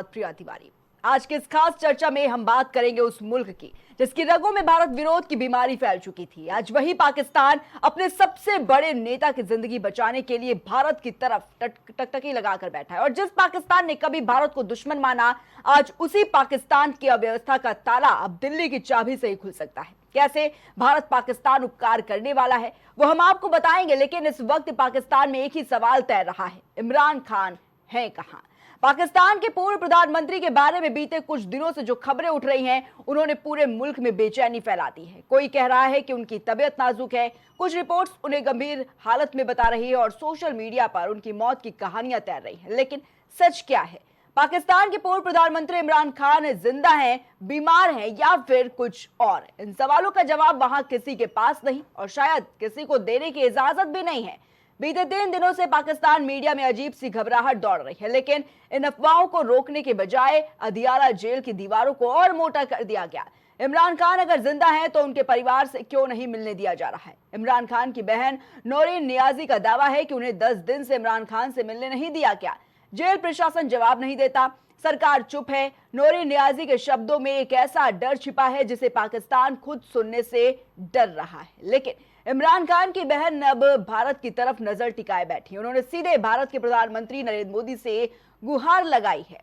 प्रिया तिवारी। आज की इस खास चर्चा में हम बात करेंगे उस मुल्क की जिसकी रगों में भारत विरोध की बीमारी फैल चुकी थी। आज वही पाकिस्तान अपने सबसे बड़े नेता की जिंदगी बचाने के लिए भारत की तरफ टकटकी लगाकर बैठा है। और जिस पाकिस्तान ने कभी भारत को दुश्मन माना, आज उसी पाकिस्तान की अव्यवस्था का ताला अब दिल्ली की चाबी से ही खुल सकता है। कैसे भारत पाकिस्तान उपकार करने वाला है वो हम आपको बताएंगे, लेकिन इस वक्त पाकिस्तान में एक ही सवाल तैर रहा है, इमरान खान है कहां? पाकिस्तान के पूर्व प्रधानमंत्री के बारे में बीते कुछ दिनों से जो खबरें उठ रही हैं, उन्होंने पूरे मुल्क में बेचैनी फैला दी है। कोई कह रहा है कि उनकी तबीयत नाजुक है, कुछ रिपोर्ट्स उन्हें गंभीर हालत में बता रही है और सोशल मीडिया पर उनकी मौत की कहानियां तैर रही हैं। लेकिन सच क्या है? पाकिस्तान के पूर्व प्रधानमंत्री इमरान खान जिंदा हैं, बीमार हैं या फिर कुछ और? इन सवालों का जवाब वहां किसी के पास नहीं और शायद किसी को देने की इजाजत भी नहीं है। बीते 3 दिनों से पाकिस्तान मीडिया में अजीब सी घबराहट दौड़ रही है, लेकिन इन अफवाहों को रोकने के बजाय अदियाला जेल की दीवारों को और मोटा कर दिया गया। इमरान खान अगर जिंदा हैं तो उनके परिवार से क्यों नहीं मिलने दिया जा रहा है? इमरान खान की बहन नौरीन नियाजी का दावा है कि उन्हें 10 दिन से इमरान खान से मिलने नहीं दिया गया। जेल प्रशासन जवाब नहीं देता, सरकार चुप है। नौरीन नियाजी के शब्दों में एक ऐसा डर छिपा है जिसे पाकिस्तान खुद सुनने से डर रहा है। लेकिन इमरान खान की बहन अब भारत की तरफ नजर टिकाए बैठी। उन्होंने सीधे भारत के प्रधानमंत्री नरेंद्र मोदी से गुहार लगाई है।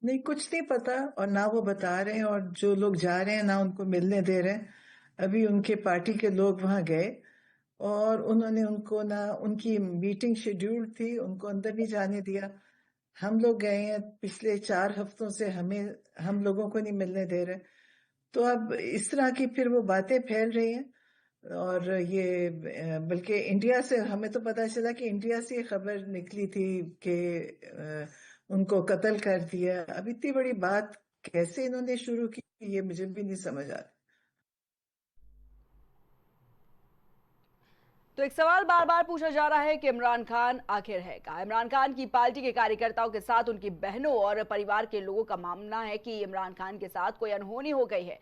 नहीं, कुछ नहीं पता और ना वो बता रहे हैं, और जो लोग जा रहे हैं ना उनको मिलने दे रहे हैं। अभी उनके पार्टी के लोग वहां गए और उन्होंने उनको ना, उनकी मीटिंग शेड्यूल थी, उनको अंदर नहीं जाने दिया। हम लोग गए हैं, पिछले 4 हफ्तों से हम लोगों को नहीं मिलने दे रहे। तो अब इस तरह की फिर वो बातें फैल रही हैं। और ये बल्कि इंडिया से हमें तो पता चला कि इंडिया से ये खबर निकली थी कि उनको कत्ल कर दिया। अब इतनी बड़ी बात कैसे इन्होंने शुरू की, ये मुझे भी नहीं समझ आ रहा। तो एक सवाल बार बार पूछा जा रहा है कि इमरान खान आखिर है कहां? इमरान खान की पार्टी के कार्यकर्ताओं के साथ उनकी बहनों और परिवार के लोगों का मानना है कि इमरान खान के साथ कोई अनहोनी हो गई है।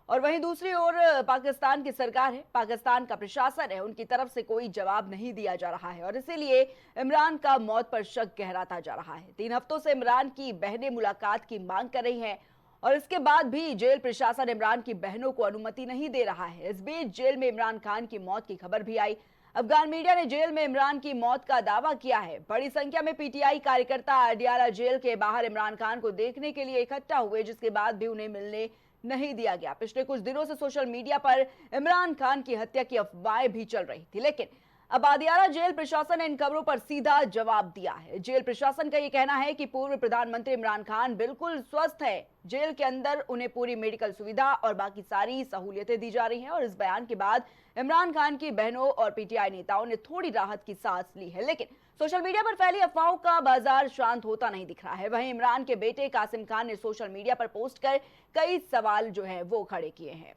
और वहीं दूसरी ओर पाकिस्तान की सरकार है, पाकिस्तान का प्रशासन है, उनकी तरफ से कोई जवाब नहीं दिया जा रहा है और इसीलिए इमरान का मौत पर शक गहराता जा रहा है। 3 हफ्तों से इमरान की बहनें मुलाकात की मांग कर रही हैं और इसके बाद भी जेल प्रशासन इमरान की बहनों को अनुमति नहीं दे रहा है। इस बीच जेल में इमरान खान की मौत की खबर भी आई। अफगान मीडिया ने जेल में इमरान की मौत का दावा किया है। बड़ी संख्या में पीटीआई कार्यकर्ता अडियाला जेल के बाहर इमरान खान को देखने के लिए इकट्ठा हुए, जिसके बाद भी उन्हें मिलने नहीं दिया गया। पिछले कुछ दिनों से सोशल मीडिया पर इमरान खान की हत्या की अफवाहें भी चल रही थी, लेकिन अब अदियाला जेल प्रशासन ने इन खबरों पर सीधा जवाब दिया है। जेल प्रशासन का यह कहना है कि पूर्व प्रधानमंत्री इमरान खान बिल्कुल स्वस्थ है। जेल के अंदर उन्हें पूरी मेडिकल सुविधा और बाकी सारी सहूलियतें दी जा रही हैं। और इस बयान के बाद इमरान खान की बहनों और पीटीआई नेताओं ने थोड़ी राहत की सांस ली है, लेकिन सोशल मीडिया पर फैली अफवाहों का बाजार शांत होता नहीं दिख रहा है। वहीं इमरान के बेटे कासिम खान ने सोशल मीडिया पर पोस्ट कर कई सवाल जो है वो खड़े किए हैं।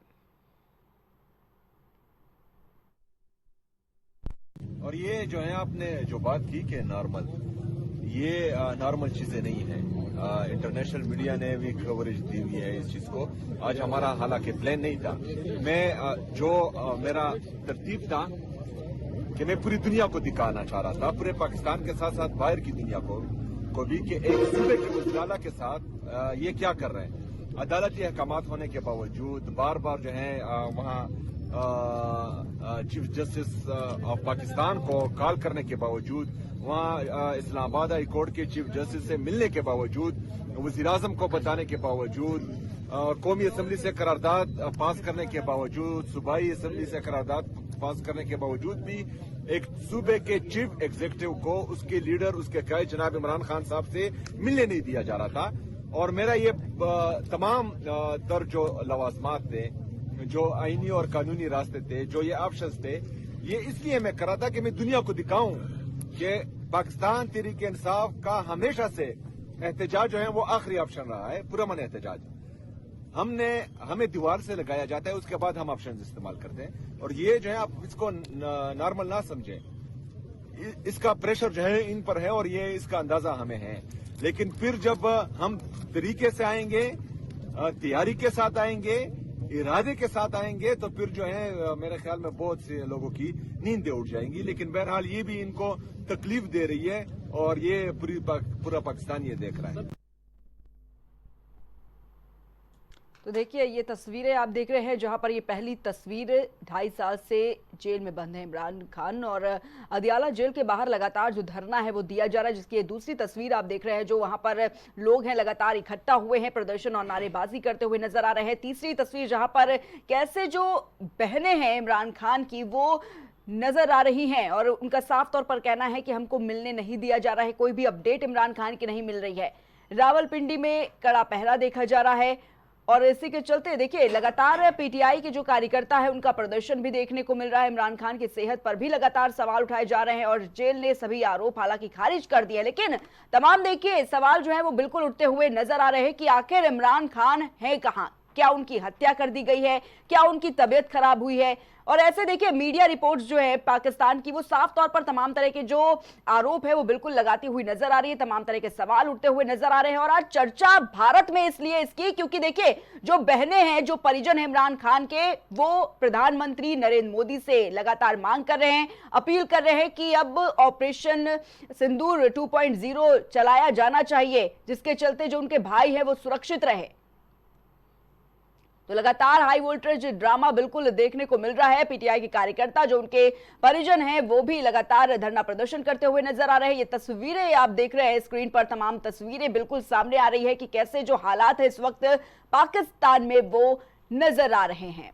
और ये जो है आपने जो बात की कि नॉर्मल, ये नॉर्मल चीजें नहीं है। इंटरनेशनल मीडिया ने भी कवरेज दी हुई है इस चीज को। आज हमारा हालांकि प्लान नहीं था, मैं मेरा तरतीब था कि मैं पूरी दुनिया को दिखाना चाह रहा था, पूरे पाकिस्तान के साथ साथ बाहर की दुनिया को भी, कि एक सूबे के मुजराला के साथ ये क्या कर रहे हैं। अदालती अहकामात होने के बावजूद बार बार जो है वहाँ चीफ जस्टिस ऑफ पाकिस्तान को कॉल करने के बावजूद, वहाँ इस्लामाबाद हाई कोर्ट के चीफ जस्टिस से मिलने के बावजूद, वज़ीर-ए-आज़म को बताने के बावजूद, कौमी असम्बली से करारदाद पास करने के बावजूद, सूबाई असम्बली से करारदाद पास करने के बावजूद भी एक सूबे के चीफ एग्जीक्यूटिव को उसके लीडर, उसके कायद जनाब इमरान खान साहब से मिलने नहीं दिया जा रहा था। और मेरा ये तमाम तर जो लवाजमात थे, जो आईनी और कानूनी रास्ते थे, जो ये ऑप्शंस थे, ये इसलिए मैं कर रहा था कि मैं दुनिया को दिखाऊं कि पाकिस्तान तहरीक-ए-इंसाफ का हमेशा से एहतजाज जो है वो आखिरी ऑप्शन रहा है, पुरअमन एहतजाज। हमें दीवार से लगाया जाता है, उसके बाद हम ऑप्शन इस्तेमाल करते हैं। और ये जो है आप इसको नॉर्मल ना समझें, इसका प्रेशर जो है इन पर है और ये इसका अंदाजा हमें है। लेकिन फिर जब हम तरीके से आएंगे, तैयारी के साथ आएंगे, इरादे के साथ आएंगे, तो फिर जो है मेरे ख्याल में बहुत से लोगों की नींदें उड़ जाएंगी। लेकिन बहरहाल ये भी इनको तकलीफ दे रही है और ये पूरा पाकिस्तान ये देख रहा है। तो देखिए ये तस्वीरें आप देख रहे हैं जहां पर ये पहली तस्वीर 2.5 साल से जेल में बंद है इमरान खान और अदियाला जेल के बाहर लगातार जो धरना है वो दिया जा रहा है, जिसकी ये दूसरी तस्वीर आप देख रहे हैं जो वहां पर लोग हैं लगातार इकट्ठा हुए हैं, प्रदर्शन और नारेबाजी करते हुए नजर आ रहे हैं। तीसरी तस्वीर जहां पर कैसे जो बहनें हैं इमरान खान की वो नजर आ रही हैं और उनका साफ तौर पर कहना है कि हमको मिलने नहीं दिया जा रहा है, कोई भी अपडेट इमरान खान की नहीं मिल रही है। रावलपिंडी में कड़ा पहरा देखा जा रहा है और इसी के चलते देखिए लगातार पीटीआई के जो कार्यकर्ता है उनका प्रदर्शन भी देखने को मिल रहा है। इमरान खान की सेहत पर भी लगातार सवाल उठाए जा रहे हैं और जेल ने सभी आरोप हालांकि खारिज कर दिए, लेकिन तमाम देखिए सवाल जो है वो बिल्कुल उठते हुए नजर आ रहे हैं कि आखिर इमरान खान है कहां, क्या उनकी हत्या कर दी गई है, क्या उनकी तबीयत खराब हुई है। और ऐसे देखिए मीडिया रिपोर्ट्स जो है पाकिस्तान की वो साफ तौर पर तमाम तरह के जो आरोप है वो बिल्कुल लगाती हुई नजर आ रही है, तमाम तरह के सवाल उठते हुए नजर आ रहे हैं। और आज चर्चा भारत में इसलिए इसकी क्योंकि देखिए जो बहनें हैं, जो परिजन हैं इमरान खान के, वो प्रधानमंत्री नरेंद्र मोदी से लगातार मांग कर रहे हैं, अपील कर रहे हैं कि अब ऑपरेशन सिंदूर 2.0 चलाया जाना चाहिए, जिसके चलते जो उनके भाई है वो सुरक्षित रहे। तो लगातार हाई वोल्टेज ड्रामा बिल्कुल देखने को मिल रहा है। पीटीआई के कार्यकर्ता जो उनके परिजन हैं वो भी लगातार धरना प्रदर्शन करते हुए नजर आ रहे हैं। ये तस्वीरें आप देख रहे हैं स्क्रीन पर, तमाम तस्वीरें बिल्कुल सामने आ रही है कि कैसे जो हालात है इस वक्त पाकिस्तान में वो नजर आ रहे हैं।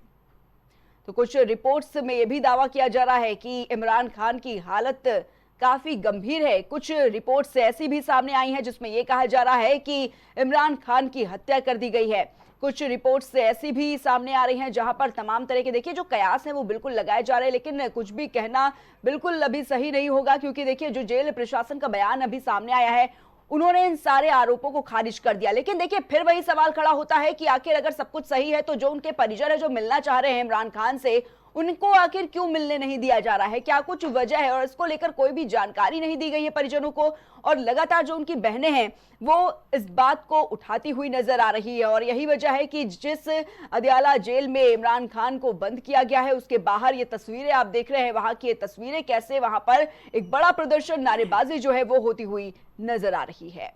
तो कुछ रिपोर्ट्स में यह भी दावा किया जा रहा है कि इमरान खान की हालत काफी गंभीर है। कुछ रिपोर्ट्स ऐसी भी सामने आई हैं जिसमें यह कहा जा रहा है कि इमरान खान की हत्या कर दी गई है। कुछ रिपोर्ट्स ऐसी भी सामने आ रही हैं जहां पर तमाम तरह के देखिए जो कयास हैं वो बिल्कुल लगाए जा रहे हैं, लेकिन कुछ भी कहना बिल्कुल अभी सही नहीं होगा क्योंकि देखिए जो जेल प्रशासन का बयान अभी सामने आया है उन्होंने इन सारे आरोपों को खारिज कर दिया। लेकिन देखिए फिर वही सवाल खड़ा होता है कि आखिर अगर सब कुछ सही है तो जो उनके परिजन है जो मिलना चाह रहे हैं इमरान खान से, उनको आखिर क्यों मिलने नहीं दिया जा रहा है, क्या कुछ वजह है? और इसको लेकर कोई भी जानकारी नहीं दी गई है परिजनों को और लगातार जो उनकी बहनें हैं वो इस बात को उठाती हुई नजर आ रही है। और यही वजह है कि जिस अदियाला जेल में इमरान खान को बंद किया गया है उसके बाहर ये तस्वीरें आप देख रहे हैं, वहां की ये तस्वीरें कैसे वहां पर एक बड़ा प्रदर्शन, नारेबाजी जो है वो होती हुई नजर आ रही है।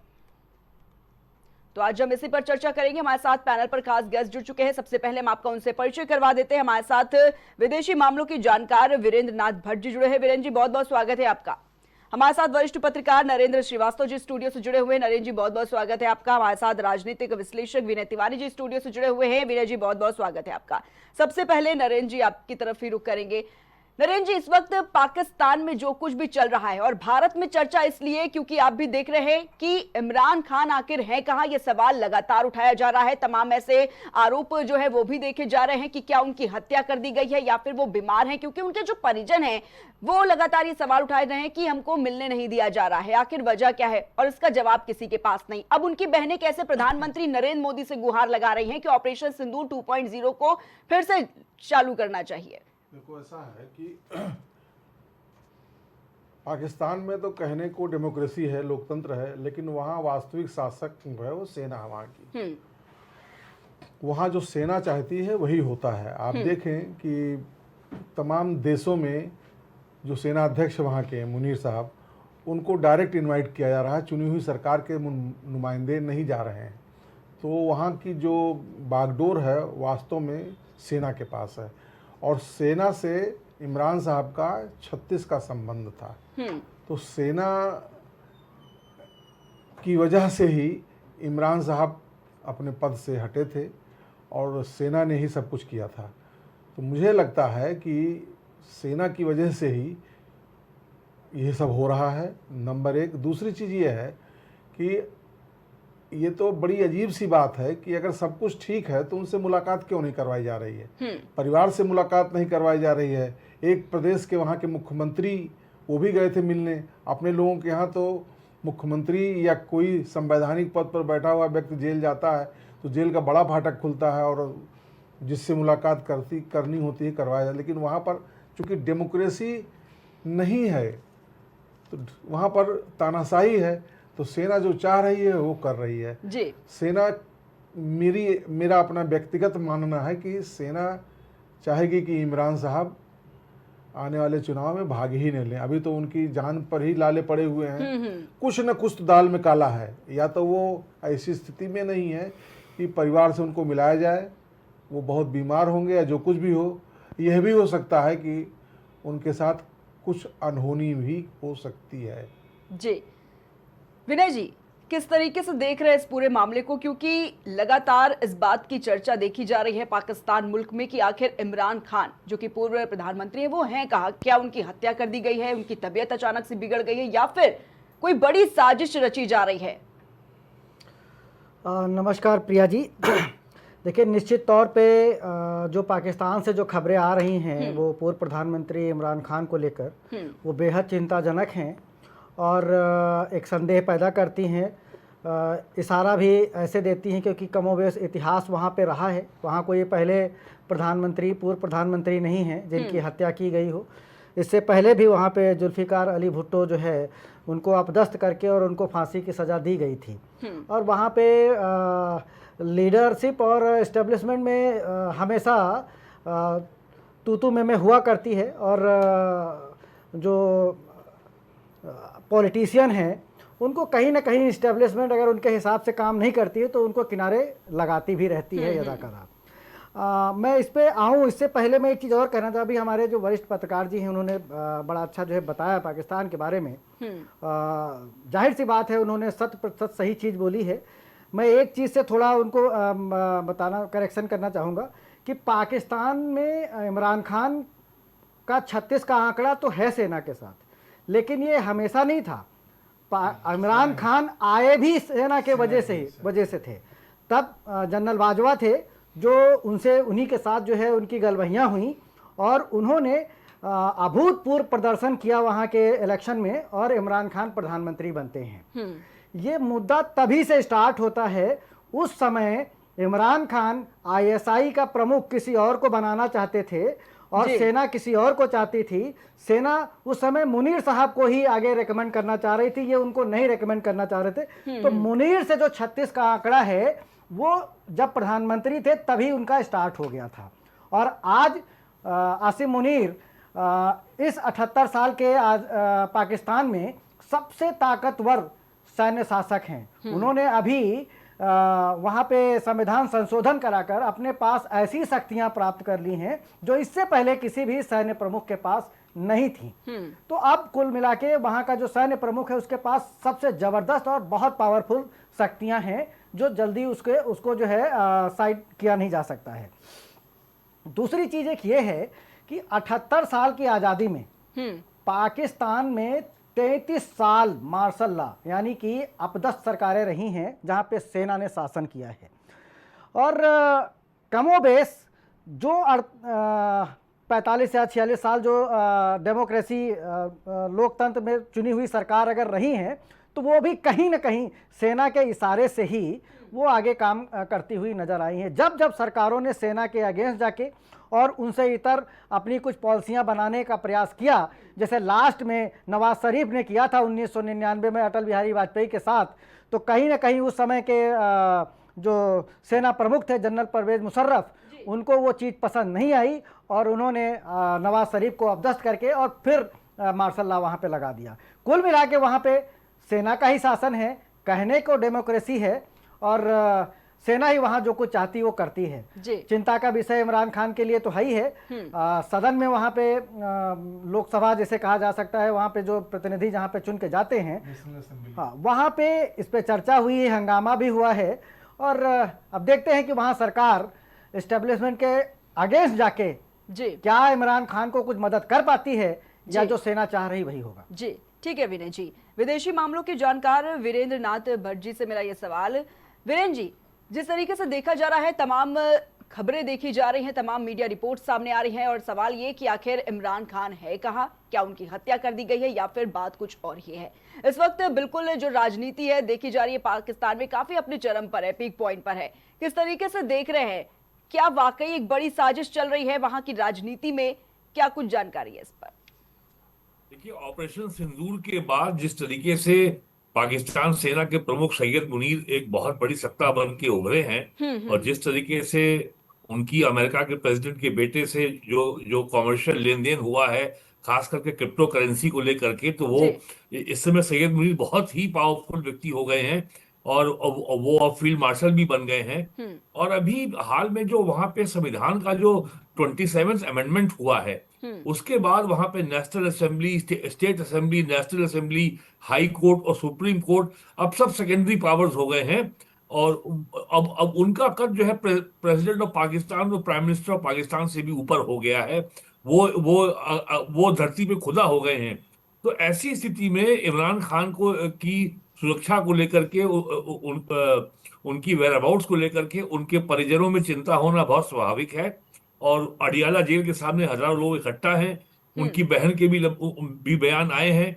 तो आज हम इसी पर चर्चा करेंगे। हमारे साथ पैनल पर खास गेस्ट जुड़ चुके हैं। सबसे पहले हम आपका उनसे परिचय करवा देते हैं। हमारे साथ विदेशी मामलों की जानकार वीरेंद्र नाथ भट्ट जी जुड़े हैं। वीरेंद्र जी बहुत बहुत स्वागत है आपका। हमारे साथ वरिष्ठ पत्रकार नरेंद्र श्रीवास्तव जी स्टूडियो से जुड़े हुए हैं। नरेंद्र जी बहुत बहुत स्वागत है आपका। हमारे साथ राजनीतिक विश्लेषक विनय तिवारी जी स्टूडियो से जुड़े हुए हैं। विनय जी बहुत बहुत स्वागत है आपका। सबसे पहले नरेंद्र जी आपकी तरफ ही रुख करेंगे। नरेंद्र जी, इस वक्त पाकिस्तान में जो कुछ भी चल रहा है और भारत में चर्चा इसलिए क्योंकि आप भी देख रहे हैं कि इमरान खान आखिर है कहां, यह सवाल लगातार उठाया जा रहा है। तमाम ऐसे आरोप जो है वो भी देखे जा रहे हैं कि क्या उनकी हत्या कर दी गई है या फिर वो बीमार हैं, क्योंकि उनके जो परिजन हैं वो लगातार ये सवाल उठाए रहे हैं कि हमको मिलने नहीं दिया जा रहा है, आखिर वजह क्या है, और इसका जवाब किसी के पास नहीं। अब उनकी बहनें कैसे प्रधानमंत्री नरेंद्र मोदी से गुहार लगा रही हैं कि ऑपरेशन सिंदूर 2.0 को फिर से चालू करना चाहिए। देखो ऐसा है कि पाकिस्तान में तो कहने को डेमोक्रेसी है, लोकतंत्र है, लेकिन वहाँ वास्तविक शासक जो है वो सेना है वहाँ की। वहाँ जो सेना चाहती है वही होता है। आप देखें कि तमाम देशों में जो सेना अध्यक्ष वहाँ के मुनीर साहब, उनको डायरेक्ट इनवाइट किया जा रहा है, चुनी हुई सरकार के नुमाइंदे नहीं जा रहे हैं। तो वहाँ की जो बागडोर है वास्तव में सेना के पास है और सेना से इमरान साहब का 36 का संबंध था। तो सेना की वजह से ही इमरान साहब अपने पद से हटे थे और सेना ने ही सब कुछ किया था। तो मुझे लगता है कि सेना की वजह से ही ये सब हो रहा है, नंबर एक। दूसरी चीज़ ये है कि ये तो बड़ी अजीब सी बात है कि अगर सब कुछ ठीक है तो उनसे मुलाकात क्यों नहीं करवाई जा रही है, परिवार से मुलाकात नहीं करवाई जा रही है। एक प्रदेश के वहाँ के मुख्यमंत्री वो भी गए थे मिलने अपने लोगों के यहाँ। तो मुख्यमंत्री या कोई संवैधानिक पद पर बैठा हुआ व्यक्ति जेल जाता है तो जेल का बड़ा फाटक खुलता है और जिससे मुलाकात करनी होती है करवाया जाए। लेकिन वहाँ पर चूँकि डेमोक्रेसी नहीं है तो वहाँ पर तानाशाही है, तो सेना जो चाह रही है वो कर रही है जी। सेना, मेरा अपना व्यक्तिगत मानना है कि सेना चाहेगी कि इमरान साहब आने वाले चुनाव में भाग ही नहीं लें। अभी तो उनकी जान पर ही लाले पड़े हुए हैं। कुछ न कुछ तो दाल में काला है, या तो वो ऐसी स्थिति में नहीं है कि परिवार से उनको मिलाया जाए, वो बहुत बीमार होंगे, या जो कुछ भी हो, यह भी हो सकता है कि उनके साथ कुछ अनहोनी भी हो सकती है। जी विनय जी, किस तरीके से देख रहे हैं इस पूरे मामले को, क्योंकि लगातार इस बात की चर्चा देखी जा रही है पाकिस्तान मुल्क में कि आखिर इमरान खान जो कि पूर्व प्रधानमंत्री हैं, वो हैं कहाँ? क्या उनकी हत्या कर दी गई है, उनकी तबीयत अचानक से बिगड़ गई है, या फिर कोई बड़ी साजिश रची जा रही है? नमस्कार प्रिया जी। देखिए, निश्चित तौर पे जो पाकिस्तान से जो खबरें आ रही हैं वो पूर्व प्रधानमंत्री इमरान खान को लेकर वो बेहद चिंताजनक हैं और एक संदेह पैदा करती हैं। इशारा भी ऐसे देती हैं क्योंकि कमोबेश इतिहास वहाँ पे रहा है, वहाँ कोई पहले पूर्व प्रधानमंत्री नहीं हैं जिनकी हत्या की गई हो। इससे पहले भी वहाँ पे जुल्फ़िकार अली भुट्टो जो है उनको अपदस्थ करके और उनको फांसी की सज़ा दी गई थी। और वहाँ पे लीडरशिप और इस्टेब्लिशमेंट में हमेशा तू में हुआ करती है, और जो पॉलिटिशियन हैं उनको कहीं ना कहीं इस्टेब्लिशमेंट अगर उनके हिसाब से काम नहीं करती है तो उनको किनारे लगाती भी रहती है अदाकारा। मैं इस पे आऊँ इससे पहले मैं एक चीज़ और कहना था। अभी हमारे जो वरिष्ठ पत्रकार जी हैं उन्होंने बड़ा अच्छा जो है बताया पाकिस्तान के बारे में। जाहिर सी बात है उन्होंने 100% सही चीज़ बोली है। मैं एक चीज़ से थोड़ा उनको करेक्शन करना चाहूँगा कि पाकिस्तान में इमरान खान का 36 का आंकड़ा तो है सेना के साथ, लेकिन ये हमेशा नहीं था। इमरान खान आए भी सेना के वजह से थे। तब जनरल बाजवा थे जो उन्हीं के साथ जो है उनकी गलबहियाँ हुई और उन्होंने अभूतपूर्व प्रदर्शन किया वहाँ के इलेक्शन में और इमरान खान प्रधानमंत्री बनते हैं। ये मुद्दा तभी से स्टार्ट होता है। उस समय इमरान खान आईएसआई का प्रमुख किसी और को बनाना चाहते थे और सेना किसी और को चाहती थी। सेना उस समय मुनीर साहब को ही आगे रेकमेंड करना चाह रही थी, ये उनको नहीं रेकमेंड करना चाह रहे थे। तो मुनीर से जो 36 का आंकड़ा है वो जब प्रधानमंत्री थे तभी उनका स्टार्ट हो गया था। और आज आसिम मुनीर इस 78 साल के पाकिस्तान में सबसे ताकतवर सैन्य शासक हैं। उन्होंने अभी वहाँ पे संविधान संशोधन कराकर अपने पास ऐसी शक्तियां प्राप्त कर ली हैं जो इससे पहले किसी भी सैन्य प्रमुख के पास नहीं थी। तो अब कुल मिला के वहाँ का जो सैन्य प्रमुख है उसके पास सबसे जबरदस्त और बहुत पावरफुल शक्तियां हैं जो जल्दी उसको जो है साइड किया नहीं जा सकता है। दूसरी चीज एक ये है कि 78 साल की आज़ादी में पाकिस्तान में 33 साल मार्शल लॉ यानी कि अपदस्थ सरकारें रही हैं जहाँ पे सेना ने शासन किया है। और कमोबेश जो 45 या 46 साल जो डेमोक्रेसी लोकतंत्र में चुनी हुई सरकार अगर रही हैं तो वो भी कहीं ना कहीं सेना के इशारे से ही वो आगे काम करती हुई नज़र आई हैं। जब जब सरकारों ने सेना के अगेंस्ट जाके और उनसे इतर अपनी कुछ पॉलिसियां बनाने का प्रयास किया, जैसे लास्ट में नवाज शरीफ ने किया था 1999 में अटल बिहारी वाजपेयी के साथ, तो कहीं ना कहीं उस समय के जो सेना प्रमुख थे जनरल परवेज मुशर्रफ, उनको वो चीज़ पसंद नहीं आई और उन्होंने नवाज शरीफ को अपदस्थ करके और फिर मार्शल लॉ वहाँ पे लगा दिया। कुल मिला के वहाँ पे सेना का ही शासन है, कहने को डेमोक्रेसी है और सेना ही वहाँ जो कुछ चाहती वो करती है। चिंता का विषय इमरान खान के लिए तो है ही है। सदन में वहाँ पे लोकसभा जैसे कहा जा सकता है, वहाँ पे जो प्रतिनिधि जहाँ पे चुन के जाते हैं, हाँ, वहाँ पे इस पे चर्चा हुई है, हंगामा भी हुआ है। और अब देखते हैं कि वहाँ सरकार एस्टेब्लिशमेंट के अगेंस्ट जाके क्या इमरान खान को कुछ मदद कर पाती है या जो सेना चाह रही वही होगा। जी ठीक है विनय जी। विदेशी मामलों के जानकार वीरेंद्र नाथ भट्ट जी से मेरा ये सवाल। वीरेंद्र जी, जिस तरीके से देखा जा रहा है, तमाम खबरें देखी जा रही हैं, तमाम मीडिया रिपोर्ट सामने आ रही हैं और सवाल ये कि आखिर इमरान खान है कहाँ? क्या उनकी हत्या कर दी गई है या फिर बात कुछ और ही है? इस वक्त बिल्कुल जो राजनीति है देखी जा रही है पाकिस्तान में काफी अपने चरम पर है, पीक पॉइंट पर है। किस तरीके से देख रहे हैं, क्या वाकई एक बड़ी साजिश चल रही है वहां की राजनीति में? क्या कुछ जानकारी है इस पर? देखिए, ऑपरेशन सिंदूर के बाद जिस तरीके से पाकिस्तान सेना के प्रमुख सैयद मुनीर एक बहुत बड़ी सत्ता बन के उभरे हैं और जिस तरीके से उनकी अमेरिका के प्रेसिडेंट के बेटे से जो जो कॉमर्शियल लेन देन हुआ है, खास करके क्रिप्टो करेंसी को लेकर के, तो वो जी। इस समय सैयद मुनीर बहुत ही पावरफुल व्यक्ति हो गए हैं। और वो अब फील्ड मार्शल भी बन गए हैं। और अभी हाल में जो वहां पे संविधान का जो 27th अमेंडमेंट हुआ है, उसके बाद वहां पे national assembly, state assembly, national assembly, high court और सुप्रीम कोर्ट अब सब सेकेंडरी पावर्स हो गए हैं। और अब उनका कद जो है प्रेसिडेंट ऑफ पाकिस्तान और प्राइम मिनिस्टर ऑफ पाकिस्तान से भी ऊपर हो गया है। वो धरती पे खुदा हो गए हैं। तो ऐसी स्थिति में इमरान खान को की सुरक्षा को लेकर के उनकी वेयर अबाउट्स को लेकर के उनके परिजनों में चिंता होना बहुत स्वाभाविक है। और अडियाला जेल के सामने हजारों लोग इकट्ठा हैं। उनकी बहन के भी बयान आए हैं।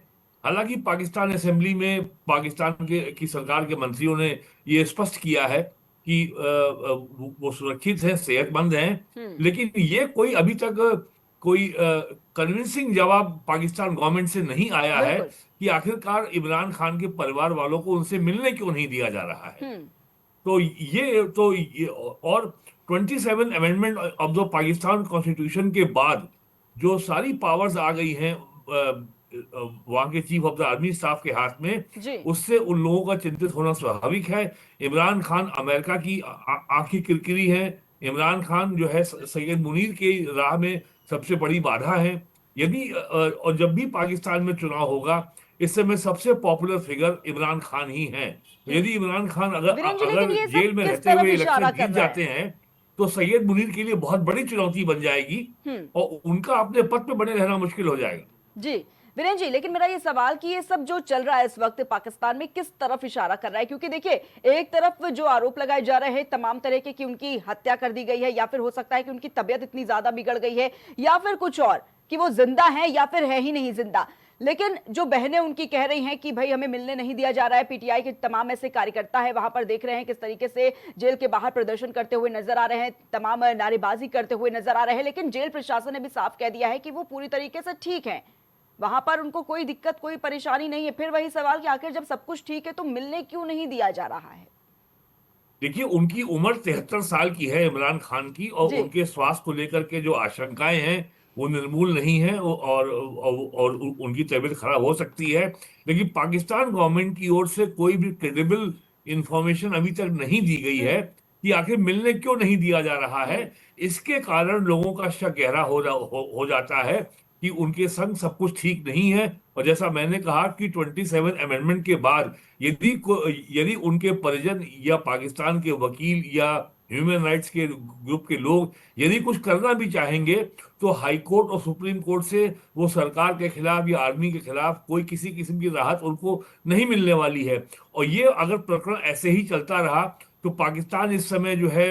हालांकि पाकिस्तान असेंबली में पाकिस्तान की सरकार के मंत्रियों ने ये स्पष्ट किया है कि वो सुरक्षित हैं, सेहतमंद हैं। लेकिन ये कोई अभी तक कोई कन्विंसिंग जवाब पाकिस्तान गवर्नमेंट से नहीं आया है बिल्कुल। कि आखिरकार इमरान खान के परिवार वालों को उनसे मिलने क्यों नहीं दिया जा रहा है। तो ये और 27 amendment of the Pakistan constitution के बाद जो सारी पावर्स आ गई हैं वहां के chief of the army staff के हाथ में, जी। उससे उन लोगों का चिंतित होना स्वाभाविक है। इमरान खान अमेरिका की आंखी किरकिरी है। इमरान खान जो है सैयद मुनीर के राह में सबसे बड़ी बाधा है। यदि और जब भी पाकिस्तान में चुनाव होगा, इस समय सबसे पॉपुलर फिगर इमरान खान ही हैं। यदि इमरान खान वीरेन जी, लेकिन अगर ये सब जेल में किस रहते तरफ हुए इशारा इलेक्शन कर जीत रहा है? जाते हैं तो सैयद मुनीर के लिए बहुत बड़ी चुनौती बन जाएगी और उनका अपने पद पे बने रहना मुश्किल हो जाएगा। जी वीरेन जी, लेकिन मेरा ये सवाल कि ये सब जो चल रहा है इस वक्त पाकिस्तान में किस तरफ इशारा कर रहा है? क्योंकि देखिए, एक तरफ जो आरोप लगाए जा रहे हैं तमाम तरह के कि उनकी हत्या कर दी गई है, या फिर हो सकता है कि उनकी तबीयत इतनी ज्यादा बिगड़ गई है, या फिर कुछ और कि वो जिंदा है या फिर है ही नहीं जिंदा। लेकिन जो बहनें उनकी कह रही हैं कि भाई हमें मिलने नहीं दिया जा रहा है। पीटीआई के तमाम ऐसे कार्यकर्ता है वहां पर, देख रहे हैं किस तरीके से जेल के बाहर प्रदर्शन करते हुए नजर आ रहे हैं, तमाम नारेबाजी करते हुए नजर आ रहे हैं। लेकिन जेल प्रशासन ने भी साफ कह दिया है कि वो पूरी तरीके से ठीक है, वहां पर उनको कोई दिक्कत कोई परेशानी नहीं है। फिर वही सवाल कि आखिर जब सब कुछ ठीक है तो मिलने क्यों नहीं दिया जा रहा है? देखिए, उनकी उम्र 73 साल की है इमरान खान की, और जी। उनके स्वास्थ्य को लेकर के जो आशंकाएं हैं वो निर्मूल नहीं है। और उनकी तबीयत खराब हो सकती है। लेकिन पाकिस्तान गवर्नमेंट की ओर से कोई भी क्रेडिबल इंफॉर्मेशन अभी तक नहीं दी गई है कि आखिर मिलने क्यों नहीं दिया जा रहा है। इसके कारण लोगों का शक गहरा हो जाता है कि उनके संग सब कुछ ठीक नहीं है। और जैसा मैंने कहा कि 27 अमेंडमेंट के बाद यदि उनके परिजन या पाकिस्तान के वकील या ह्यूमन राइट्स के ग्रुप के लोग यदि कुछ करना भी चाहेंगे, तो हाई कोर्ट और सुप्रीम कोर्ट से वो सरकार के खिलाफ या आर्मी के खिलाफ कोई किसी किस्म की राहत उनको नहीं मिलने वाली है। और ये अगर प्रकरण ऐसे ही चलता रहा तो पाकिस्तान इस समय जो है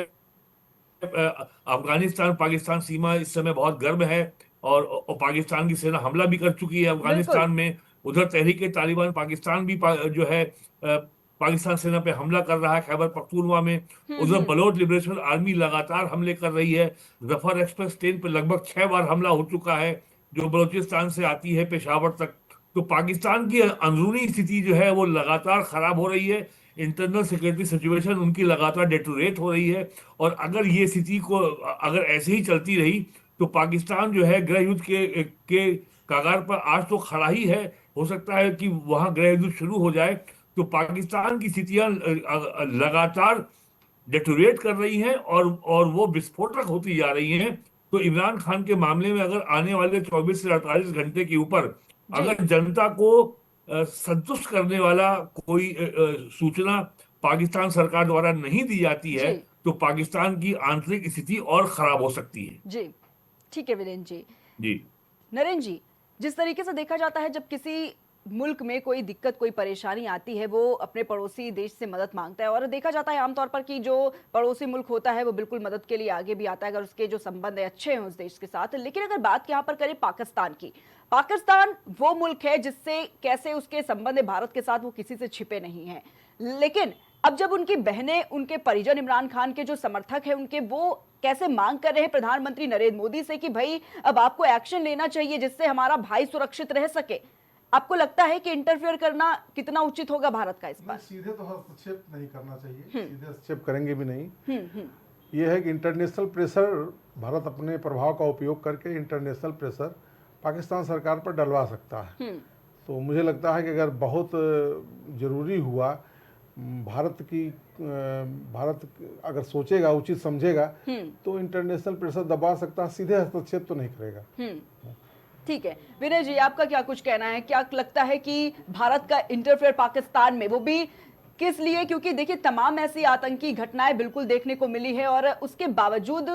अफगानिस्तान पाकिस्तान सीमा इस समय बहुत गर्म है। और पाकिस्तान की सेना हमला भी कर चुकी है बिल्कुल। अफगानिस्तान में। उधर तहरीके तालिबान पाकिस्तान भी जो है पाकिस्तान सेना पे हमला कर रहा है खैबर पख्तूनवा में। उधर बलोच लिबरेशन आर्मी लगातार हमले कर रही है। जफर एक्सप्रेस ट्रेन पे लगभग 6 बार हमला हो चुका है जो बलोचिस्तान से आती है पेशावर तक। तो पाकिस्तान की अंदरूनी स्थिति जो है वो लगातार खराब हो रही है। इंटरनल सिक्योरिटी सिचुएशन उनकी लगातार डेटोरेट हो रही है। और अगर ये स्थिति को अगर ऐसे ही चलती रही तो पाकिस्तान जो है गृह युद्ध के कगार पर आज तो खड़ा ही है। हो सकता है कि वहां गृह युद्ध शुरू हो जाए। तो पाकिस्तान की स्थितियां लगातार डेटोरेट कर रही हैं और वो विस्फोटक होती जा रही हैं। तो इमरान खान के मामले में अगर आने वाले 24 से 48 घंटे के ऊपर अगर जनता को संतुष्ट करने वाला कोई सूचना पाकिस्तान सरकार द्वारा नहीं दी जाती है तो पाकिस्तान की आंतरिक स्थिति और खराब हो सकती है। जी ठीक है वीरेन जी। जी नरेंद्र जी, जिस तरीके से देखा जाता है जब किसी मुल्क में कोई दिक्कत कोई परेशानी आती है वो अपने पड़ोसी देश से मदद मांगता है, और देखा जाता है आमतौर पर कि जो पड़ोसी मुल्क होता है वो बिल्कुल मदद के लिए आगे भी आता है अगर उसके जो संबंध है अच्छे हैं उस देश के साथ। लेकिन अगर बात यहाँ पर करें पाकिस्तान की, पाकिस्तान वो मुल्क है जिससे कैसे उसके संबंध है भारत के साथ वो किसी से छिपे नहीं है। लेकिन अब जब उनकी बहनें उनके परिजन इमरान खान के जो समर्थक हैं उनके वो कैसे मांग कर रहे हैं प्रधानमंत्री नरेंद्र मोदी से कि भाई अब आपको एक्शन लेना चाहिए जिससे हमारा भाई सुरक्षित रह सके, आपको लगता है कि इंटरफेयर करना कितना उचित होगा भारत का इस बार? सीधे तो हस्तक्षेप नहीं करना चाहिए, सीधे हस्तक्षेप करेंगे भी नहीं। ये है कि इंटरनेशनल प्रेशर, भारत अपने प्रभाव का उपयोग करके इंटरनेशनल प्रेशर पाकिस्तान सरकार पर डलवा सकता है। तो मुझे लगता है कि अगर बहुत ज़रूरी हुआ, भारत अगर सोचेगा, उचित समझेगा, तो इंटरनेशनल प्रेशर दबा सकता है, सीधे हस्तक्षेप तो नहीं करेगा। ठीक है विनय जी, आपका क्या कुछ कहना है? क्या लगता है कि भारत का इंटरफेयर पाकिस्तान में, वो भी किस लिए? क्योंकि देखिए तमाम ऐसी आतंकी घटनाएं बिल्कुल देखने को मिली है और उसके बावजूद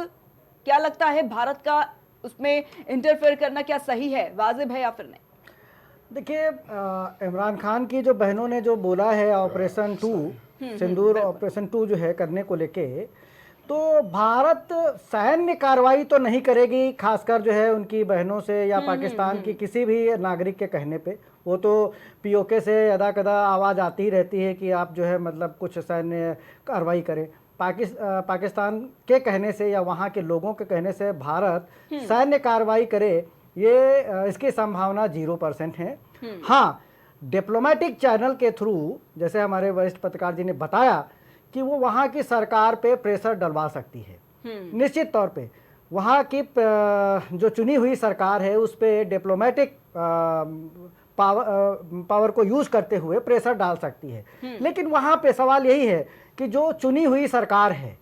क्या लगता है भारत का उसमें इंटरफेयर करना क्या सही है, वाजिब है या फिर नहीं? देखिए, इमरान खान की जो बहनों ने जो बोला है ऑपरेशन 2 सिंदूर ऑपरेशन 2 जो है करने को लेके, तो भारत सैन्य कार्रवाई तो नहीं करेगी, खासकर जो है उनकी बहनों से या पाकिस्तान की किसी भी नागरिक के कहने पे। वो तो पीओके से अदा कदा आवाज़ आती ही रहती है कि आप जो है मतलब कुछ सैन्य कार्रवाई करें। पाकिस्तान के कहने से या वहाँ के लोगों के कहने से भारत सैन्य कार्रवाई करे, ये इसकी संभावना 0% है। हाँ, डिप्लोमेटिक चैनल के थ्रू, जैसे हमारे वरिष्ठ पत्रकार जी ने बताया, कि वो वहाँ की सरकार पे प्रेशर डलवा सकती है। निश्चित तौर पे वहाँ की जो चुनी हुई सरकार है उस पर डिप्लोमेटिक पावर को यूज करते हुए प्रेशर डाल सकती है। लेकिन वहाँ पे सवाल यही है कि जो चुनी हुई सरकार है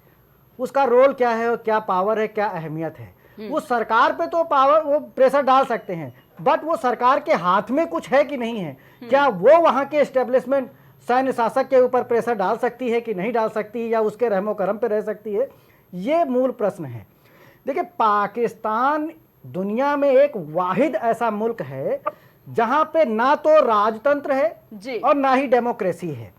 उसका रोल क्या है, क्या पावर है, क्या अहमियत है। उस सरकार पे तो पावर, वो प्रेशर डाल सकते हैं, बट वो सरकार के हाथ में कुछ है कि नहीं है। क्या वो वहाँ के एस्टेब्लिशमेंट सैन्य शासक के ऊपर प्रेशर डाल सकती है कि नहीं डाल सकती, या उसके रहमो करम पे रह सकती है, ये मूल प्रश्न है। देखिए, पाकिस्तान दुनिया में एक वाहिद ऐसा मुल्क है जहां पे ना तो राजतंत्र है और ना ही डेमोक्रेसी है।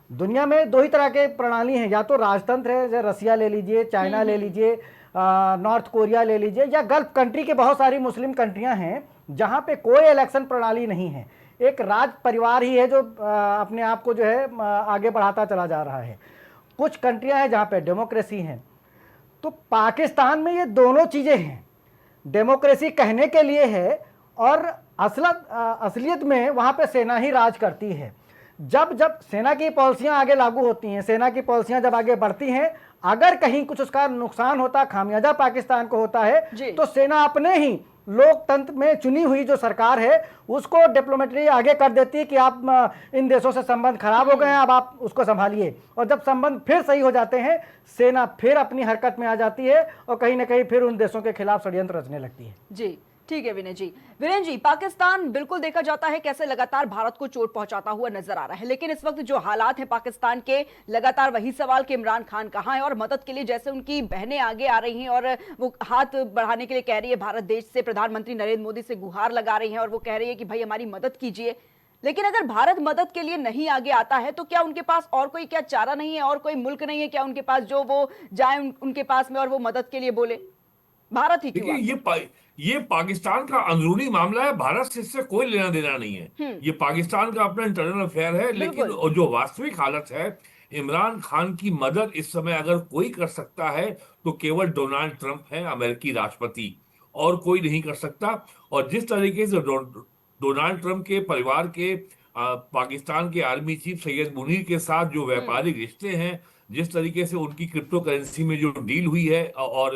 दुनिया में दो ही तरह के प्रणाली हैं, या तो राजतंत्र है, जैसे रसिया ले लीजिए, चाइना ले लीजिए, नॉर्थ कोरिया ले लीजिए, या गल्फ कंट्री के बहुत सारी मुस्लिम कंट्रियां हैं जहां पे कोई इलेक्शन प्रणाली नहीं है। एक राज परिवार ही है जो अपने आप को जो है आगे बढ़ाता चला जा रहा है। कुछ कंट्रियां हैं जहां पे डेमोक्रेसी है। तो पाकिस्तान में ये दोनों चीज़ें हैं, डेमोक्रेसी कहने के लिए है और असलियत में वहाँ पे सेना ही राज करती है। जब जब सेना की पॉलिसियाँ आगे लागू होती हैं, सेना की पॉलिसियाँ जब आगे बढ़ती हैं, अगर कहीं कुछ उसका नुकसान होता, खामियाजा पाकिस्तान को होता है, तो सेना अपने ही लोकतंत्र में चुनी हुई जो सरकार है उसको डिप्लोमेटरी आगे कर देती है कि आप इन देशों से संबंध खराब हो गए हैं, अब आप उसको संभालिए। और जब संबंध फिर सही हो जाते हैं, सेना फिर अपनी हरकत में आ जाती है और कहीं ना कहीं फिर उन देशों के खिलाफ षड्यंत्र रचने लगती है। जी ठीक है विनय जी। वीरेन जी, पाकिस्तान बिल्कुल देखा जाता है कैसे लगातार भारत को चोट पहुंचाता हुआ नजर आ रहा है, लेकिन इस वक्त जो हालात हैं पाकिस्तान के, लगातार वही सवाल कि इमरान खान कहां है, और मदद के लिए जैसे उनकी बहनें आगे आ रही हैं और वो हाथ बढ़ाने के लिए कह रही है भारत देश से, प्रधानमंत्री नरेंद्र मोदी से गुहार लगा रही है और वो कह रही है कि भाई हमारी मदद कीजिए। लेकिन अगर भारत मदद के लिए नहीं आगे आता है तो क्या उनके पास और कोई क्या चारा नहीं है, और कोई मुल्क नहीं है क्या उनके पास जो वो जाए उनके पास में और वो मदद के लिए बोले? भारत ही क्यों? देखिए, ये पाकिस्तान का अंदरूनी मामला है, भारत से इससे कोई लेना देना नहीं है। ये पाकिस्तान का अपना इंटरनल अफेयर है। लेकिन जो वास्तविक हालत है, इमरान खान की मदद इस समय अगर कोई कर सकता है तो केवल डोनाल्ड ट्रंप है, अमेरिकी राष्ट्रपति, और कोई नहीं कर सकता। और जिस तरीके से डोनाल्ड ट्रंप के परिवार के पाकिस्तान के आर्मी चीफ सैयद मुनीर के साथ जो व्यापारिक रिश्ते हैं, जिस तरीके से उनकी क्रिप्टो करेंसी में जो डील हुई है, और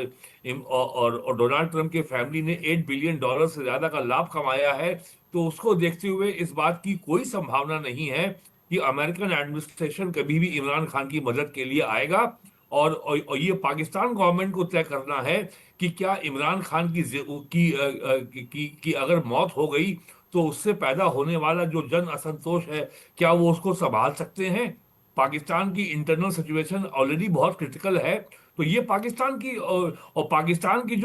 डोनाल्ड ट्रंप के फैमिली ने $8 बिलियन से ज्यादा का लाभ कमाया है, तो उसको देखते हुए इस बात की कोई संभावना नहीं है कि अमेरिकन एडमिनिस्ट्रेशन कभी भी इमरान खान की मदद के लिए आएगा। और ये पाकिस्तान गवर्नमेंट को तय करना है कि क्या इमरान खान की अगर मौत हो गई तो उससे पैदा होने वाला जो जन असंतोष है, क्या वो उसको संभाल सकते हैं। पाकिस्तान की इंटरनल सिचुएशन ऑलरेडी बहुत क्रिटिकल है। तो ये पाकिस्तान की और पाकिस्तान की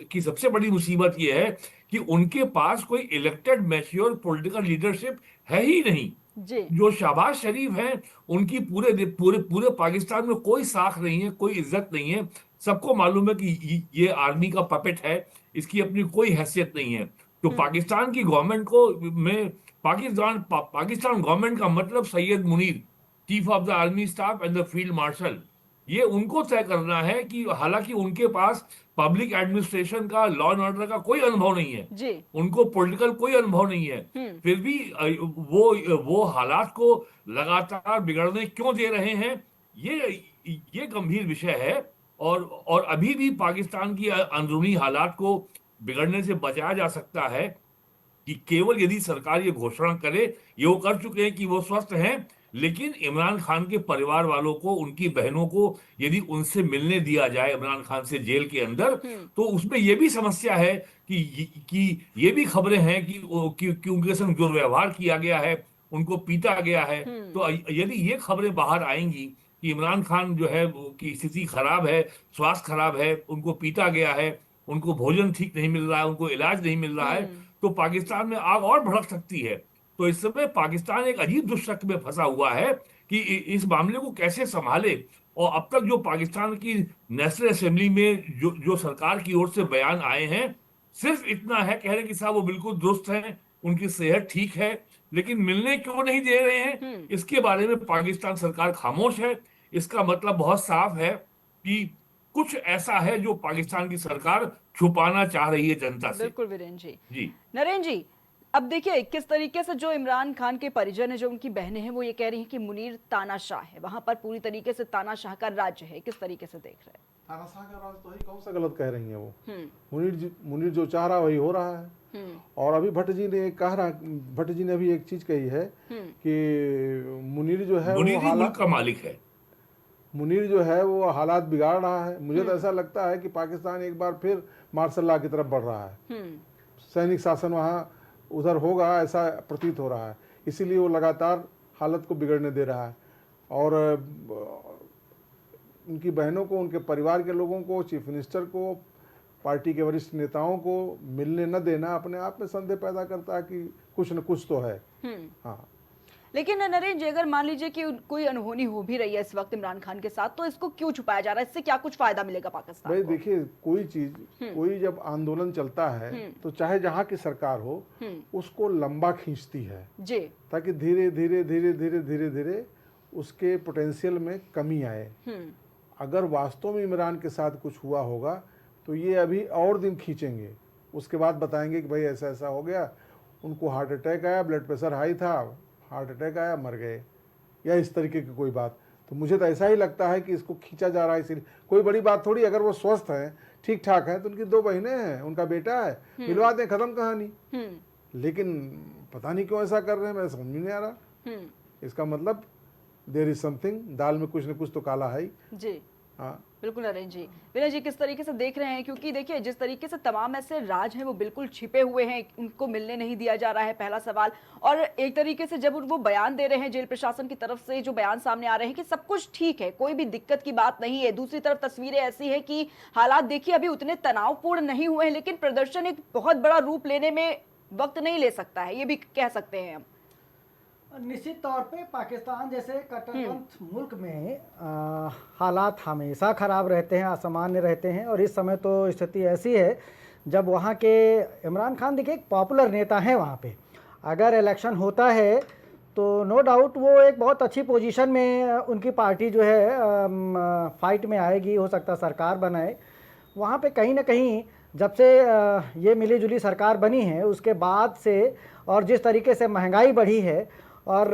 की सबसे बड़ी मुसीबत ये है कि उनके पास कोई इलेक्टेड मैच्योर पॉलिटिकल लीडरशिप है ही नहीं। जो शहबाज शरीफ हैं, उनकी पूरे पूरे पूरे पाकिस्तान में कोई साख नहीं है, कोई इज्जत नहीं है। सबको मालूम है कि ये आर्मी का पपेट है, इसकी अपनी कोई हैसियत नहीं है। तो पाकिस्तान की गवर्नमेंट पाकिस्तान गवर्नमेंट का मतलब Syed Munir, chief of the army staff and the field marshal, ये उनको तय करना है कि हालांकि उनके पास पब्लिक एडमिनिस्ट्रेशन का, लॉ एंड ऑर्डर का कोई अनुभव नहीं है, उनको पॉलिटिकल कोई अनुभव नहीं है, फिर भी वो हालात को लगातार बिगड़ने क्यों दे रहे हैं, ये गंभीर विषय है। और अभी भी पाकिस्तान की अंदरूनी हालात को बिगड़ने से बचाया जा सकता है कि केवल यदि सरकार ये घोषणा करे, ये वो कर चुके हैं कि वो स्वस्थ हैं, लेकिन इमरान खान के परिवार वालों को, उनकी बहनों को यदि उनसे मिलने दिया जाए इमरान खान से जेल के अंदर, तो उसमें ये भी समस्या है कि ये भी खबरें हैं कि उनके संग दुर्व्यवहार किया गया है, उनको पीटा गया है। तो यदि ये खबरें बाहर आएंगी कि इमरान खान जो है की स्थिति खराब है, स्वास्थ्य खराब है, उनको पीटा गया है, उनको भोजन ठीक नहीं मिल रहा है, उनको इलाज नहीं मिल रहा है, तो पाकिस्तान में आग और भड़क सकती है। तो इस समय पाकिस्तान एक अजीब दुष्चक्र में फंसा हुआ है कि इस मामले को कैसे संभाले। और अब तक जो पाकिस्तान की नेशनल असेंबली में जो सरकार की ओर से बयान आए हैं, सिर्फ इतना है, कह रहे हैं कि साहब वो बिल्कुल दुरुस्त हैं, उनकी सेहत ठीक है, लेकिन मिलने क्यों नहीं दे रहे हैं इसके बारे में पाकिस्तान सरकार खामोश है। इसका मतलब बहुत साफ है कि कुछ ऐसा है जो पाकिस्तान की सरकार छुपाना चाह रही है जनता से। बिल्कुल वीरेंद्र जी। जी नरेंद्र जी, अब देखिए किस तरीके से जो इमरान खान के परिजन है, जो उनकी बहनें हैं, वो ये कह रही हैं कि मुनीर तानाशाह है, वहां पर पूरी तरीके से तानाशाह का राज्य है। किस तरीके से देख रहे हैं? तानाशाह का राज तो ही कौन सा गलत कह रही है वो। मुनीर जो चाह रहा वही हो रहा है। और अभी भट्ट जी ने अभी एक चीज कही है कि मुनीर जो है मुनीर वो ही मुल्क का मालिक है। मुनीर जो है वो हालात बिगाड़ रहा है। मुझे तो ऐसा लगता है कि पाकिस्तान एक बार फिर मार्शल लॉ की तरफ बढ़ रहा है। सैनिक शासन वहाँ उधर होगा ऐसा प्रतीत हो रहा है, इसीलिए वो लगातार हालत को बिगड़ने दे रहा है। और उनकी बहनों को, उनके परिवार के लोगों को, चीफ मिनिस्टर को, पार्टी के वरिष्ठ नेताओं को मिलने न देना अपने आप में संदेह पैदा करता है कि कुछ न कुछ तो है। हाँ, लेकिन नरेंद्र जी, अगर मान लीजिए कि कोई अनहोनी हो भी रही है इस वक्त इमरान खान के साथ, तो इसको क्यों छुपाया जा रहा है? इससे क्या कुछ फायदा मिलेगा पाकिस्तान भाई को? देखिए, कोई जब आंदोलन चलता है तो चाहे जहाँ की सरकार हो उसको लंबा खींचती है जी, ताकि धीरे धीरे धीरे धीरे धीरे धीरे उसके पोटेंशियल में कमी आए। अगर वास्तव में इमरान के साथ कुछ हुआ होगा तो ये अभी और दिन खींचेंगे, उसके बाद बताएंगे कि भाई ऐसा ऐसा हो गया, उनको हार्ट अटैक आया, ब्लड प्रेशर हाई था, हार्ट अटैक आया, मर गए, या इस तरीके की कोई बात। तो मुझे तो ऐसा ही लगता है कि इसको खींचा जा रहा है, इसीलिए कोई बड़ी बात थोड़ी। अगर वो स्वस्थ हैं, ठीक ठाक हैं, तो उनकी 2 बहनें हैं, उनका बेटा है, मिलवा दें, खत्म कहानी। लेकिन पता नहीं क्यों ऐसा कर रहे हैं, मेरे समझ में नहीं आ रहा। इसका मतलब देयर इज समथिंग, दाल में कुछ न कुछ तो काला है ही। जी हाँ, बिल्कुल नरेंद्र जी। विनय जी, किस तरीके से देख रहे हैं? क्योंकि देखिए जिस तरीके से तमाम ऐसे राज हैं वो बिल्कुल छिपे हुए हैं, उनको मिलने नहीं दिया जा रहा है, पहला सवाल। और एक तरीके से जब वो बयान दे रहे हैं, जेल प्रशासन की तरफ से जो बयान सामने आ रहे हैं कि सब कुछ ठीक है, कोई भी दिक्कत की बात नहीं है, दूसरी तरफ तस्वीरें ऐसी हैं कि हालात देखिए अभी उतने तनावपूर्ण नहीं हुए हैं, लेकिन प्रदर्शन एक बहुत बड़ा रूप लेने में वक्त नहीं ले सकता है, ये भी कह सकते हैं हम। निश्चित तौर पे पाकिस्तान जैसे कट्टरपंथ मुल्क में हालात हमेशा ख़राब रहते हैं, असामान्य रहते हैं। और इस समय तो स्थिति ऐसी है जब वहाँ के इमरान खान देखिए एक पॉपुलर नेता हैं वहाँ पे, अगर इलेक्शन होता है तो नो डाउट वो एक बहुत अच्छी पोजीशन में उनकी पार्टी जो है फाइट में आएगी, हो सकता है सरकार बनाए। वहाँ पे कहीं ना कहीं जब से ये मिली जुली सरकार बनी है उसके बाद से, और जिस तरीके से महंगाई बढ़ी है, और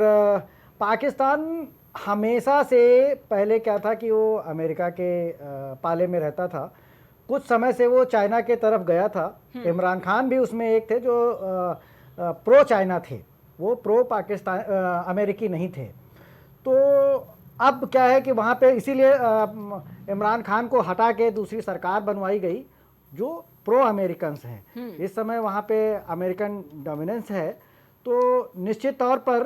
पाकिस्तान हमेशा से पहले क्या था कि वो अमेरिका के पाले में रहता था, कुछ समय से वो चाइना के तरफ गया था। इमरान खान भी उसमें एक थे जो प्रो चाइना थे, वो प्रो पाकिस्तान अमेरिकी नहीं थे। तो अब क्या है कि वहाँ पे इसीलिए इमरान खान को हटा के दूसरी सरकार बनवाई गई जो प्रो अमेरिकन्स हैं। इस समय वहाँ पे अमेरिकन डोमिनेंस है, तो निश्चित तौर पर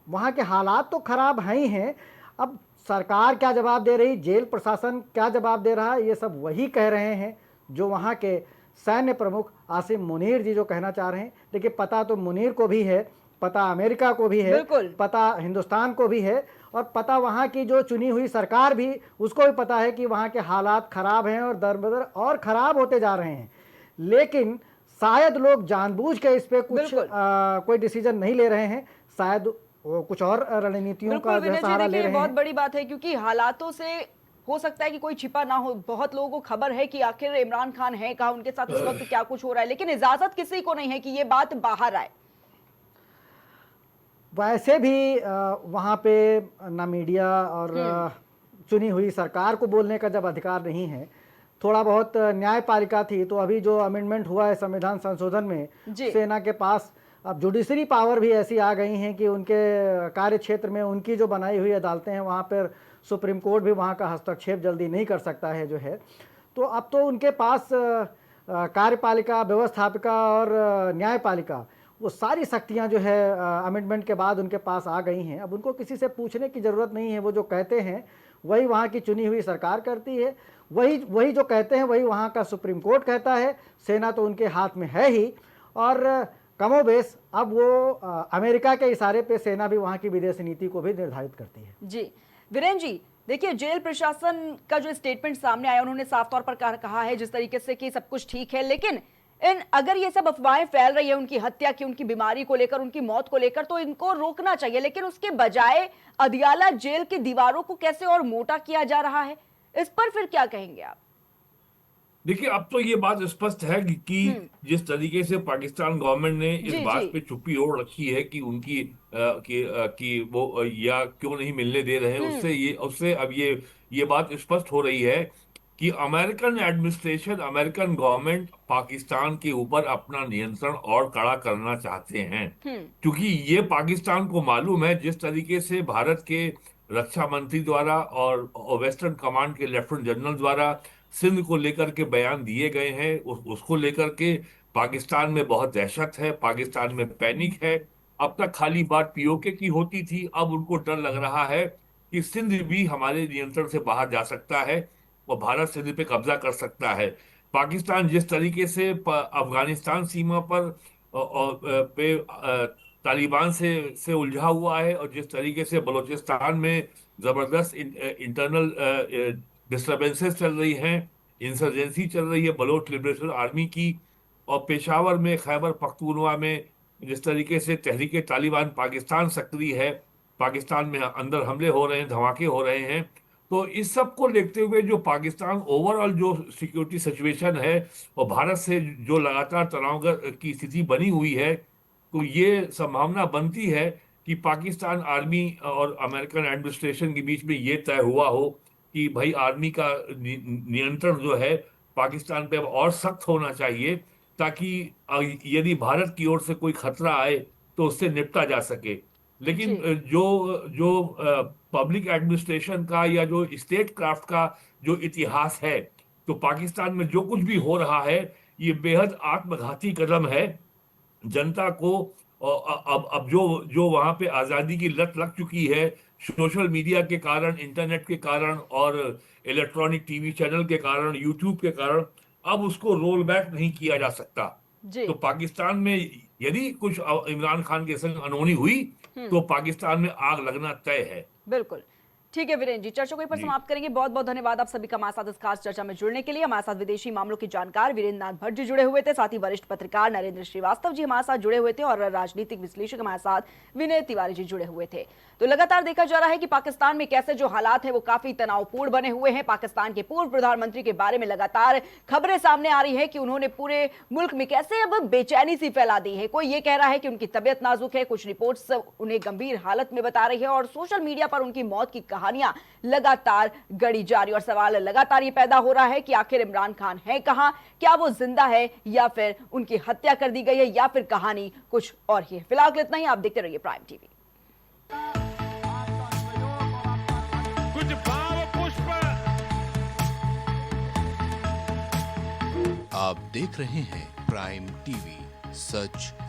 वहाँ के हालात तो ख़राब हैं ही हैं। अब सरकार क्या जवाब दे रही, जेल प्रशासन क्या जवाब दे रहा है, ये सब वही कह रहे हैं जो वहाँ के सैन्य प्रमुख आसिम मुनीर जी जो कहना चाह रहे हैं। देखिए पता तो मुनीर को भी है, पता अमेरिका को भी है, पता हिंदुस्तान को भी है, और पता वहाँ की जो चुनी हुई सरकार भी, उसको भी पता है कि वहाँ के हालात ख़राब हैं और दर बदर और ख़राब होते जा रहे हैं। लेकिन शायद लोग जानबूझ के इस पे कुछ कोई डिसीजन नहीं ले रहे हैं, शायद कुछ और रणनीतियों का जो सहारा ले रहे हैं। बहुत बड़ी बात है क्योंकि हालातों से हो सकता है कि कोई छिपा ना हो, बहुत लोगों को खबर है कि आखिर इमरान खान है कहाँ, उनके साथ इस वक्त क्या कुछ हो रहा है, लेकिन इजाजत किसी को नहीं है कि ये बात बाहर आए। वैसे भी वहाँ पे ना मीडिया और चुनी हुई सरकार को बोलने का जब अधिकार नहीं है, थोड़ा बहुत न्यायपालिका थी, तो अभी जो अमेंडमेंट हुआ है संविधान संशोधन में, जी। सेना के पास अब जुडिशरी पावर भी ऐसी आ गई हैं कि उनके कार्य क्षेत्र में उनकी जो बनाई हुई अदालतें हैं वहाँ पर सुप्रीम कोर्ट भी वहाँ का हस्तक्षेप जल्दी नहीं कर सकता है जो है। तो अब तो उनके पास कार्यपालिका, व्यवस्थापिका और न्यायपालिका, वो सारी शक्तियाँ जो है अमेंडमेंट के बाद उनके पास आ गई हैं। अब उनको किसी से पूछने की ज़रूरत नहीं है, वो जो कहते हैं वही वहाँ की चुनी हुई सरकार करती है, वही जो कहते हैं वही वहाँ का सुप्रीम कोर्ट कहता है। सेना तो उनके हाथ में है ही, और कमोबेश अब वो अमेरिका के इशारे पे सेना भी वहाँ की विदेश नीति को भी निर्धारित करती है। जी वीरेंद्र जी, देखिए जेल प्रशासन का जो स्टेटमेंट सामने आया, उन्होंने साफ तौर पर कहा है जिस तरीके से कि सब कुछ ठीक है, लेकिन अगर ये सब अफवाहें फैल रही है उनकी हत्या की, उनकी बीमारी को लेकर, उनकी मौत को लेकर, तो इनको रोकना चाहिए। लेकिन उसके बजाय अदियाला जेल की दीवारों को कैसे और मोटा किया जा रहा है, इस पर फिर क्या कहेंगे आप? देखिए, अब तो ये बात स्पष्ट है कि जिस तरीके से पाकिस्तान गवर्नमेंट ने इस बात पे चुप्पी ओढ़ रखी है कि उनकी कि वो या क्यों नहीं मिलने दे रहे हैं, उससे अब ये बात स्पष्ट हो रही है कि American administration, American government Pakistan के ऊपर अपना नियंत्रण और कड़ा करना चाहते हैं। क्योंकि ये पाकिस्तान को मालूम है, जिस तरीके से भारत के रक्षा मंत्री द्वारा और वेस्टर्न कमांड के लेफ्टिनेंट जनरल द्वारा सिंध को लेकर के बयान दिए गए हैं, उसको लेकर के पाकिस्तान में बहुत दहशत है, पाकिस्तान में पैनिक है। अब तक खाली बात पीओके की होती थी, अब उनको डर लग रहा है कि सिंध भी हमारे नियंत्रण से बाहर जा सकता है और भारत सिंध पे कब्जा कर सकता है। पाकिस्तान जिस तरीके से अफगानिस्तान सीमा पर तालिबान से उलझा हुआ है, और जिस तरीके से बलूचिस्तान में जबरदस्त इंटरनल डिस्टर्बेंसेस चल रही हैं, इंसर्जेंसी चल रही है बलोच लिबरेशन आर्मी की, और पेशावर में, खैबर पख्तूनवा में जिस तरीके से तहरीके तालिबान पाकिस्तान सक्रिय है, पाकिस्तान में अंदर हमले हो रहे हैं, धमाके हो रहे हैं। तो इस सब को देखते हुए जो पाकिस्तान ओवरऑल जो सिक्योरिटी सिचुएशन है और भारत से जो लगातार तनाव की स्थिति बनी हुई है, तो ये संभावना बनती है कि पाकिस्तान आर्मी और अमेरिकन एडमिनिस्ट्रेशन के बीच में ये तय हुआ हो कि भाई आर्मी का नियंत्रण जो है पाकिस्तान पे अब और सख्त होना चाहिए, ताकि यदि भारत की ओर से कोई खतरा आए तो उससे निपटा जा सके। लेकिन जो पब्लिक एडमिनिस्ट्रेशन का या जो स्टेट क्राफ्ट का जो इतिहास है, तो पाकिस्तान में जो कुछ भी हो रहा है ये बेहद आत्मघाती कदम है जनता को। अब जो वहां पे आजादी की लत लग चुकी है सोशल मीडिया के कारण, इंटरनेट के कारण और इलेक्ट्रॉनिक टीवी चैनल के कारण, यूट्यूब के कारण, अब उसको रोल बैक नहीं किया जा सकता। तो पाकिस्तान में यदि कुछ इमरान खान के संग अनहोनी हुई तो पाकिस्तान में आग लगना तय है। बिल्कुल ठीक है वीरेंद्र जी, चर्चा को यहीं पर समाप्त करेंगे। बहुत बहुत धन्यवाद आप सभी का हमारे साथ इस खास चर्चा में जुड़ने के लिए। हमारे साथ विदेशी मामलों के जानकार वीरेंद्र नाथ भट्ट जी जुड़े हुए थे, साथ ही वरिष्ठ पत्रकार नरेंद्र श्रीवास्तव जी हमारे साथ जुड़े हुए थे, और राजनीतिक विश्लेषक हमारे साथ विनय तिवारी जी जुड़े हुए थे। तो लगातार देखा जा रहा है कि पाकिस्तान में कैसे जो हालात है वो काफी तनावपूर्ण बने हुए हैं। पाकिस्तान के पूर्व प्रधानमंत्री के बारे में लगातार खबरें सामने आ रही है कि उन्होंने पूरे मुल्क में कैसे अब बेचैनी सी फैला दी है। कोई ये कह रहा है कि उनकी तबियत नाजुक है, कुछ रिपोर्ट्स उन्हें गंभीर हालत में बता रही है, और सोशल मीडिया पर उनकी मौत की कहानियां लगातार गढ़ी जा रही, और सवाल लगातार ये पैदा हो रहा है कि आखिर इमरान खान है कहां, क्या वो जिंदा है या फिर उनकी हत्या कर दी गई है, या फिर कहानी कुछ और ही है। फिलहाल इतना ही, आप देखते रहिए प्राइम टीवी। कुछ भाव पुष्प। आप देख रहे हैं प्राइम टीवी, सच